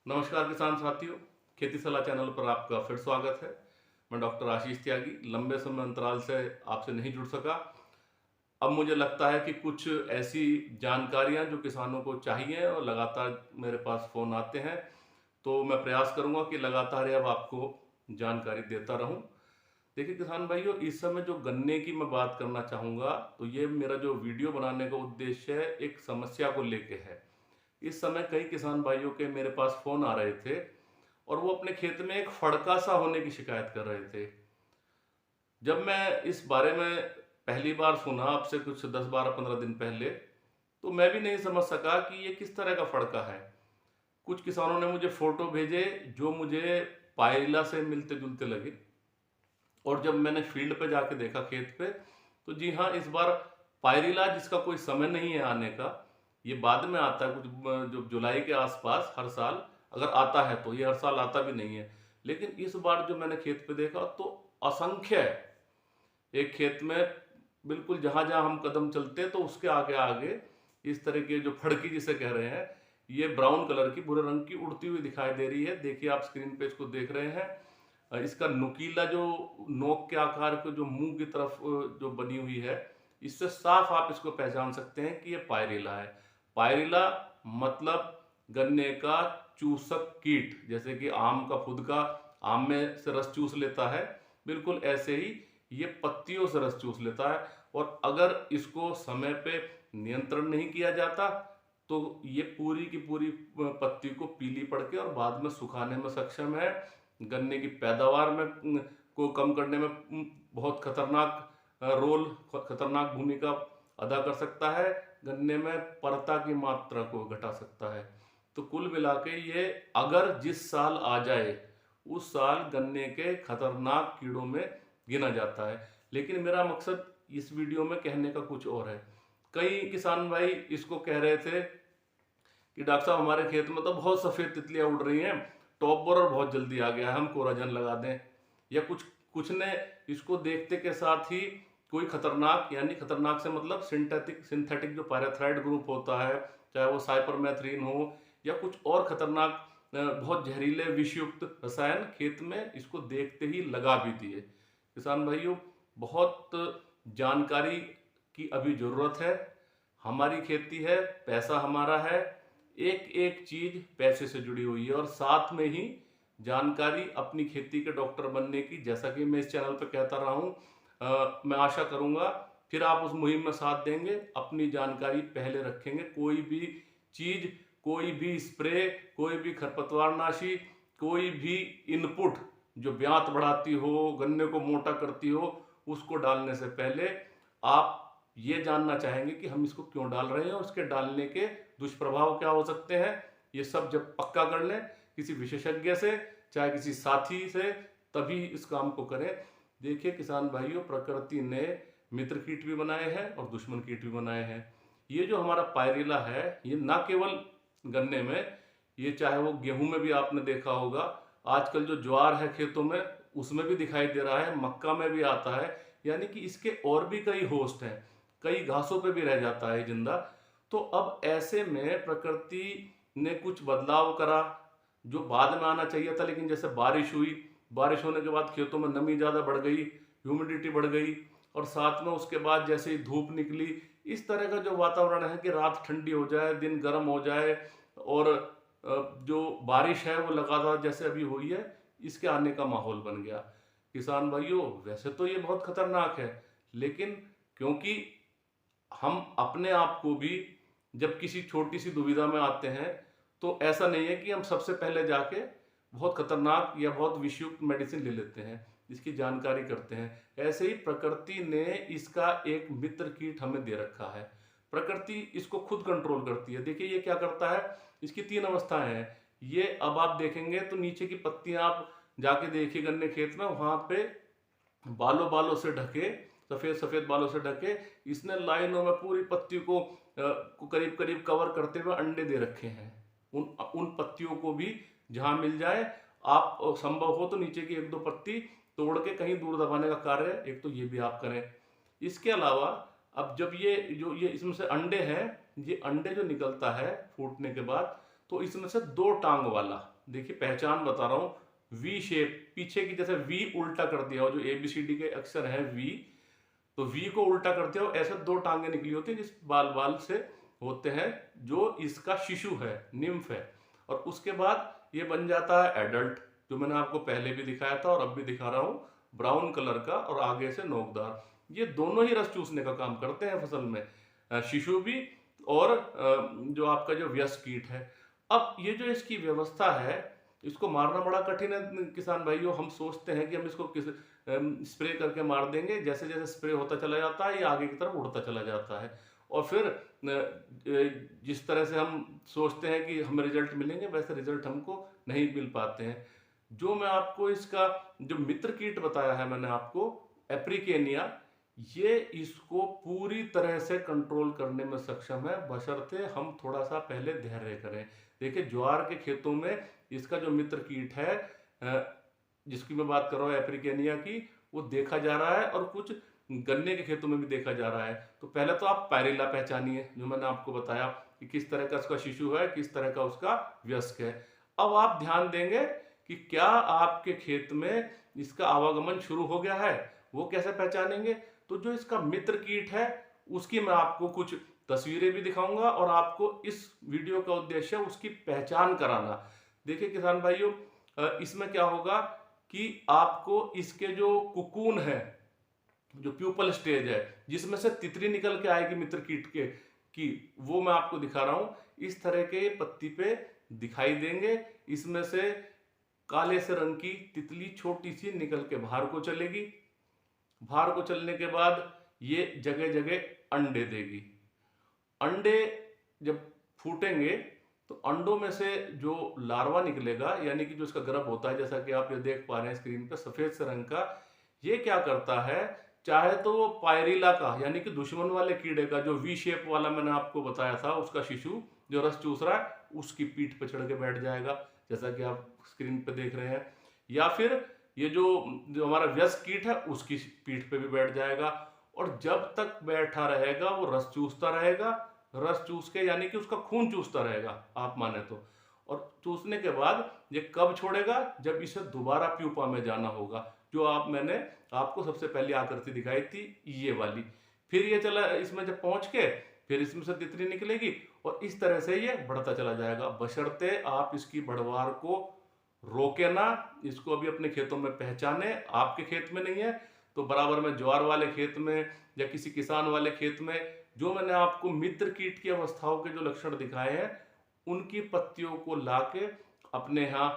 नमस्कार किसान साथियों, खेती सलाह चैनल पर आपका फिर स्वागत है। मैं डॉक्टर आशीष त्यागी लंबे समय अंतराल से आपसे नहीं जुड़ सका। अब मुझे लगता है कि कुछ ऐसी जानकारियां जो किसानों को चाहिए और लगातार मेरे पास फ़ोन आते हैं, तो मैं प्रयास करूंगा कि लगातार अब आपको जानकारी देता रहूं। देखिए किसान भाइयों, इस समय जो गन्ने की मैं बात करना चाहूँगा, तो ये मेरा जो वीडियो बनाने का उद्देश्य है, एक समस्या को लेके है। इस समय कई किसान भाइयों के मेरे पास फ़ोन आ रहे थे और वो अपने खेत में एक फड़का सा होने की शिकायत कर रहे थे। जब मैं इस बारे में पहली बार सुना, आपसे कुछ 10 12 15 दिन पहले, तो मैं भी नहीं समझ सका कि ये किस तरह का फड़का है। कुछ किसानों ने मुझे फोटो भेजे जो मुझे पायरिल्ला से मिलते जुलते लगे, और जब मैंने फील्ड पे जाके देखा खेत पे, तो जी हाँ, इस बार पायरिल्ला जिसका कोई समय नहीं है आने का, ये बाद में आता है कुछ जो जुलाई के आसपास हर साल, अगर आता है तो। ये हर साल आता भी नहीं है, लेकिन इस बार जो मैंने खेत पे देखा तो असंख्य है। एक खेत में बिल्कुल जहां जहां हम कदम चलते तो उसके आगे आगे इस तरह के जो फड़की जिसे कह रहे हैं, ये ब्राउन कलर की, भूरे रंग की उड़ती हुई दिखाई दे रही है। देखिए आप स्क्रीन पे इसको देख रहे हैं। इसका नुकीला जो नोक के आकार के जो मुंह की तरफ जो बनी हुई है, इससे साफ आप इसको पहचान सकते हैं कि ये पायरिल्ला है। पायरिल्ला मतलब गन्ने का चूसक कीट। जैसे कि आम का फुदका आम में से रस चूस लेता है, बिल्कुल ऐसे ही ये पत्तियों से रस चूस लेता है। और अगर इसको समय पे नियंत्रण नहीं किया जाता तो ये पूरी की पूरी पत्ती को पीली पड़ के और बाद में सुखाने में सक्षम है। गन्ने की पैदावार में को कम करने में बहुत खतरनाक रोल, खतरनाक भूमिका अदा कर सकता है। गन्ने में परता की मात्रा को घटा सकता है। तो कुल मिला के ये अगर जिस साल आ जाए, उस साल गन्ने के खतरनाक कीड़ों में गिना जाता है। लेकिन मेरा मकसद इस वीडियो में कहने का कुछ और है। कई किसान भाई इसको कह रहे थे कि डॉक्टर साहब, हमारे खेत में तो बहुत सफ़ेद तितलियां उड़ रही हैं, टॉप बोरर बहुत जल्दी आ गया है, हम कोराजन लगा दें। या कुछ कुछ ने इसको देखते के साथ ही कोई खतरनाक, यानी खतरनाक से मतलब सिंथेटिक सिंथेटिक जो पायरेथ्राइड ग्रुप होता है, चाहे वो साइपरमेथ्रिन हो या कुछ और खतरनाक बहुत जहरीले विषयुक्त रसायन, खेत में इसको देखते ही लगा भी दिए। किसान भाइयों, बहुत जानकारी की अभी ज़रूरत है। हमारी खेती है, पैसा हमारा है, एक एक चीज पैसे से जुड़ी हुई है। और साथ में ही जानकारी अपनी खेती के डॉक्टर बनने की, जैसा कि मैं इस चैनल पर कहता रहा हूँ, मैं आशा करूँगा फिर आप उस मुहिम में साथ देंगे, अपनी जानकारी पहले रखेंगे। कोई भी चीज, कोई भी स्प्रे, कोई भी खरपतवारनाशी, कोई भी इनपुट जो ब्यात बढ़ाती हो, गन्ने को मोटा करती हो, उसको डालने से पहले आप ये जानना चाहेंगे कि हम इसको क्यों डाल रहे हैं और उसके डालने के दुष्प्रभाव क्या हो सकते हैं। ये सब जब पक्का कर लें किसी विशेषज्ञ से, चाहे किसी साथी से, तभी इस काम को करें। देखिए किसान भाइयों, प्रकृति ने मित्र कीट भी बनाए हैं और दुश्मन कीट भी बनाए हैं। ये जो हमारा पायरिल्ला है, ये ना केवल गन्ने में, ये चाहे वो गेहूं में भी आपने देखा होगा, आजकल जो ज्वार है खेतों में उसमें भी दिखाई दे रहा है, मक्का में भी आता है। यानी कि इसके और भी कई होस्ट हैं, कई घासों पे भी रह जाता है जिंदा। तो अब ऐसे में प्रकृति ने कुछ बदलाव करा जो बाद में आना चाहिए था। लेकिन जैसे बारिश हुई, बारिश होने के बाद खेतों में नमी ज़्यादा बढ़ गई, ह्यूमिडिटी बढ़ गई, और साथ में उसके बाद जैसे ही धूप निकली, इस तरह का जो वातावरण है कि रात ठंडी हो जाए, दिन गर्म हो जाए, और जो बारिश है वो लगातार जैसे अभी हुई है, इसके आने का माहौल बन गया। किसान भाइयों, वैसे तो ये बहुत खतरनाक है, लेकिन क्योंकि हम अपने आप को भी जब किसी छोटी सी दुविधा में आते हैं, तो ऐसा नहीं है कि हम सबसे पहले जाके बहुत खतरनाक या बहुत विषयुक्त मेडिसिन ले लेते हैं, इसकी जानकारी करते हैं। ऐसे ही प्रकृति ने इसका एक मित्र कीट हमें दे रखा है। प्रकृति इसको खुद कंट्रोल करती है। देखिए ये क्या करता है, इसकी तीन अवस्थाएं हैं। ये अब आप देखेंगे तो नीचे की पत्तियां आप जाके देखिए गन्ने खेत में, वहां पे बालों बालों से ढके, सफेद सफेद बालों से ढके, इसने लाइनों में पूरी पत्ती को करीब करीब कवर करते हुए अंडे दे रखे हैं। उन उन पत्तियों को भी जहां मिल जाए, आप संभव हो तो नीचे की एक दो पत्ती तोड़ के कहीं दूर दबाने का कार्य एक तो ये भी आप करें। इसके अलावा अब जब ये इसमें से अंडे हैं, ये अंडे जो निकलता है फूटने के बाद, तो इसमें से दो टांग वाला देखिए पहचान बता रहा हूँ, वी शेप, पीछे की जैसे वी उल्टा कर दिया हो, जो ABCD के अक्षर है वी, तो वी को उल्टा कर दिया हो, ऐसे दो टांगे निकली होती है जिस बाल बाल से होते हैं, जो इसका शिशु है, निम्फ है। और उसके बाद ये बन जाता है एडल्ट, जो मैंने आपको पहले भी दिखाया था और अब भी दिखा रहा हूँ, ब्राउन कलर का और आगे से नोकदार। ये दोनों ही रस चूसने का काम करते हैं फसल में, शिशु भी और जो आपका जो व्यस्क कीट है। अब ये जो इसकी व्यवस्था है, इसको मारना बड़ा कठिन है किसान भाइयों। हम सोचते हैं कि हम इसको किस स्प्रे करके मार देंगे, जैसे जैसे स्प्रे होता चला जाता है ये आगे की तरफ उड़ता चला जाता है, और फिर जिस तरह से हम सोचते हैं कि हमें रिजल्ट मिलेंगे, वैसे रिजल्ट हमको नहीं मिल पाते हैं। जो मैं आपको इसका जो मित्र कीट बताया है मैंने आपको, एप्रिकेनिया, ये इसको पूरी तरह से कंट्रोल करने में सक्षम है, बशर्ते हम थोड़ा सा पहले धैर्य करें। देखिए ज्वार के खेतों में इसका जो मित्र कीट है, जिसकी मैं बात कर रहा हूँ एप्रिकेनिया की, वो देखा जा रहा है, और कुछ गन्ने के खेतों में भी देखा जा रहा है। तो पहले तो आप पायरिला पहचानिए, जो मैंने आपको बताया कि किस तरह का उसका शिशु है, किस तरह का उसका वयस्क है। अब आप ध्यान देंगे कि क्या आपके खेत में इसका आवागमन शुरू हो गया है, वो कैसे पहचानेंगे? तो जो इसका मित्र कीट है, उसकी मैं आपको कुछ तस्वीरें भी दिखाऊंगा, और आपको इस वीडियो का उद्देश्य उसकी पहचान कराना। देखिए किसान भाइयों, इसमें क्या होगा कि आपको इसके जो कुकून है, जो प्यूपल स्टेज है, जिसमें से तितली निकल के आएगी मित्र कीट के की, वो मैं आपको दिखा रहा हूं। इस तरह के पत्ती पे दिखाई देंगे, इसमें से काले से रंग की तितली छोटी सी निकल के बाहर को चलेगी। बाहर को चलने के बाद ये जगह जगह अंडे देगी। अंडे जब फूटेंगे तो अंडों में से जो लार्वा निकलेगा, यानी कि जो इसका गर्भ होता है, जैसा कि आप ये देख पा रहे हैं स्क्रीन पे, सफेद से रंग का, ये क्या करता है, चाहे तो वो पायरिला का, यानी कि दुश्मन वाले कीड़े का, जो वी शेप वाला मैंने आपको बताया था, उसका शिशु जो रस चूस रहा है, उसकी पीठ पे चढ़ के बैठ जाएगा, जैसा कि आप स्क्रीन पे देख रहे हैं। या फिर ये जो जो हमारा व्यस्क कीट है, उसकी पीठ पे भी बैठ जाएगा, और जब तक बैठा रहेगा वो रस चूसता रहेगा, रस चूस के यानी कि उसका खून चूसता रहेगा आप माने तो। और चूसने के बाद ये कब छोड़ेगा, जब इसे दोबारा प्यूपा में जाना होगा, जो मैंने आपको सबसे पहले आकृति दिखाई थी, ये वाली। फिर ये चला इसमें जब पहुंच के, फिर इसमें से तितली निकलेगी, और इस तरह से ये बढ़ता चला जाएगा, बशर्ते आप इसकी बढ़वार को रोके ना। इसको अभी अपने खेतों में पहचाने, आपके खेत में नहीं है तो बराबर में ज्वार वाले खेत में या किसी किसान वाले खेत में, जो मैंने आपको मित्र कीट की अवस्थाओं के जो लक्षण दिखाए हैं, उनकी पत्तियों को लाके अपने यहाँ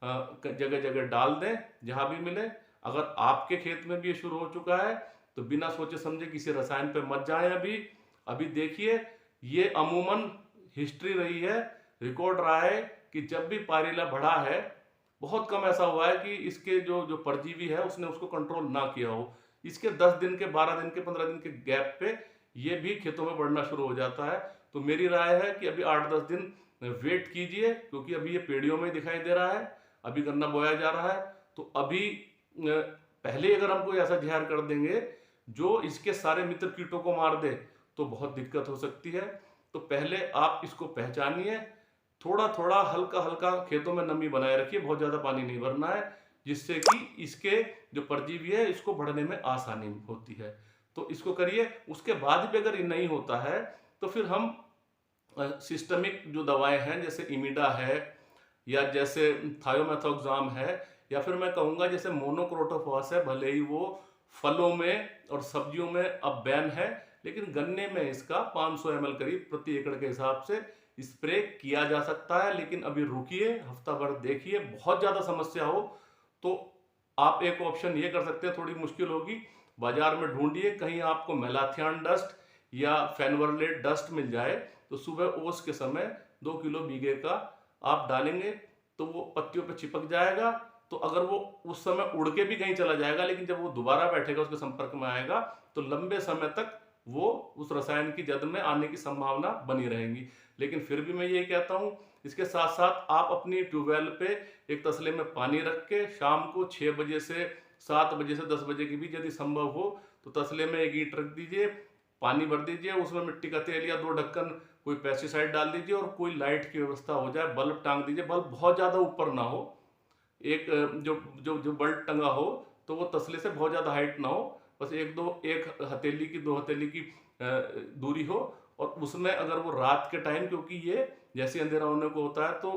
जगह जगह डाल दें, जहां भी मिले। अगर आपके खेत में भी ये शुरू हो चुका है तो बिना सोचे समझे किसी रसायन पे मत जाएं। अभी अभी देखिए, ये अमूमन हिस्ट्री रही है, रिकॉर्ड रहा है कि जब भी पायरिला बढ़ा है, बहुत कम ऐसा हुआ है कि इसके जो जो परजीवी है उसने उसको कंट्रोल ना किया हो। इसके 10 दिन के, 12 दिन के, 15 दिन के गैप पे ये भी खेतों में बढ़ना शुरू हो जाता है। तो मेरी राय है कि अभी 8-10 दिन वेट कीजिए, क्योंकि अभी ये पेड़ियों में दिखाई दे रहा है, अभी गन्ना बोया जा रहा है। तो अभी पहले अगर हम कोई ऐसा जहर कर देंगे जो इसके सारे मित्र कीटों को मार दे, तो बहुत दिक्कत हो सकती है। तो पहले आप इसको पहचानिए, थोड़ा थोड़ा हल्का हल्का खेतों में नमी बनाए रखिए, बहुत ज्यादा पानी नहीं भरना है, जिससे कि इसके जो परजीवी है इसको बढ़ने में आसानी होती है। तो इसको करिए। उसके बाद भी अगर ये नहीं होता है तो फिर हम सिस्टमिक जो दवाएं हैं, जैसे इमिडा है, या जैसे थायोमेथोक्साम है, या फिर मैं कहूँगा जैसे मोनोक्रोटोफॉस है, भले ही वो फलों में और सब्जियों में अब बैन है, लेकिन गन्ने में इसका 500 ml करीब प्रति एकड़ के हिसाब से स्प्रे किया जा सकता है। लेकिन अभी रुकिए, हफ्ता भर देखिए, बहुत ज़्यादा समस्या हो तो आप एक ऑप्शन ये कर सकते हैं, थोड़ी मुश्किल होगी, बाजार में ढूंढिए कहीं आपको मेलाथियान डस्ट या फेनवर्लेट डस्ट मिल जाए, तो सुबह ओस के समय 2 किलो बीघे का आप डालेंगे तो वो पत्तियों पे चिपक जाएगा। तो अगर वो उस समय उड़ के भी कहीं चला जाएगा, लेकिन जब वो दोबारा बैठेगा, उसके संपर्क में आएगा, तो लंबे समय तक वो उस रसायन की जद में आने की संभावना बनी रहेगी। लेकिन फिर भी मैं ये कहता हूँ, इसके साथ साथ आप अपनी ट्यूबवेल पे एक तसले में पानी रख के शाम को 6 बजे से 7 बजे से 10 बजे के बीच यदि संभव हो तो तसले में एक ईंट रख दीजिए, पानी भर दीजिए, उसमें मिट्टी का तेल या 2 ढक्कन कोई पेस्टिसाइड डाल दीजिए और कोई लाइट की व्यवस्था हो जाए, बल्ब टांग दीजिए। बल्ब बहुत ज़्यादा ऊपर ना हो, एक जो जो जो बल्ब टंगा हो तो वो तसले से बहुत ज़्यादा हाइट ना हो, बस एक हथेली की, 2 हथेली की दूरी हो। और उसमें अगर वो रात के टाइम, क्योंकि ये जैसे अंधेरा होने को होता है तो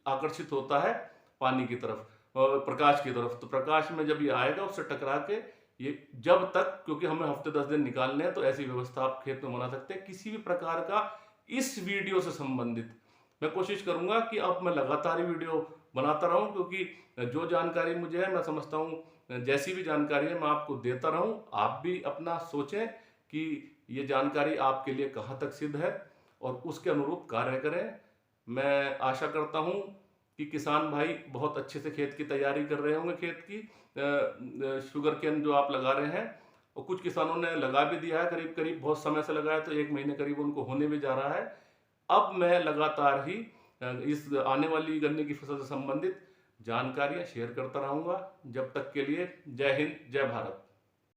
आकर्षित होता है पानी की तरफ, प्रकाश की तरफ, तो प्रकाश में जब ये आएगा उससे टकरा के ये जब तक, क्योंकि हमें हफ्ते 10 दिन निकालने हैं, तो ऐसी व्यवस्था आप खेत में बना सकते हैं। किसी भी प्रकार का इस वीडियो से संबंधित मैं कोशिश करूंगा कि अब मैं लगातार ही वीडियो बनाता रहूं, क्योंकि जो जानकारी मुझे है, मैं समझता हूं जैसी भी जानकारी है मैं आपको देता रहूं। आप भी अपना सोचें कि ये जानकारी आपके लिए कहाँ तक सिद्ध है और उसके अनुरूप कार्य करें। मैं आशा करता हूं कि किसान भाई बहुत अच्छे से खेत की तैयारी कर रहे होंगे, खेत की शुगर केन जो आप लगा रहे हैं, और कुछ किसानों ने लगा भी दिया है, करीब करीब बहुत समय से लगाया, तो 1 महीने करीब उनको होने भी जा रहा है। अब मैं लगातार ही इस आने वाली गन्ने की फसल से संबंधित जानकारियां शेयर करता रहूंगा। जब तक के लिए जय हिंद, जय भारत।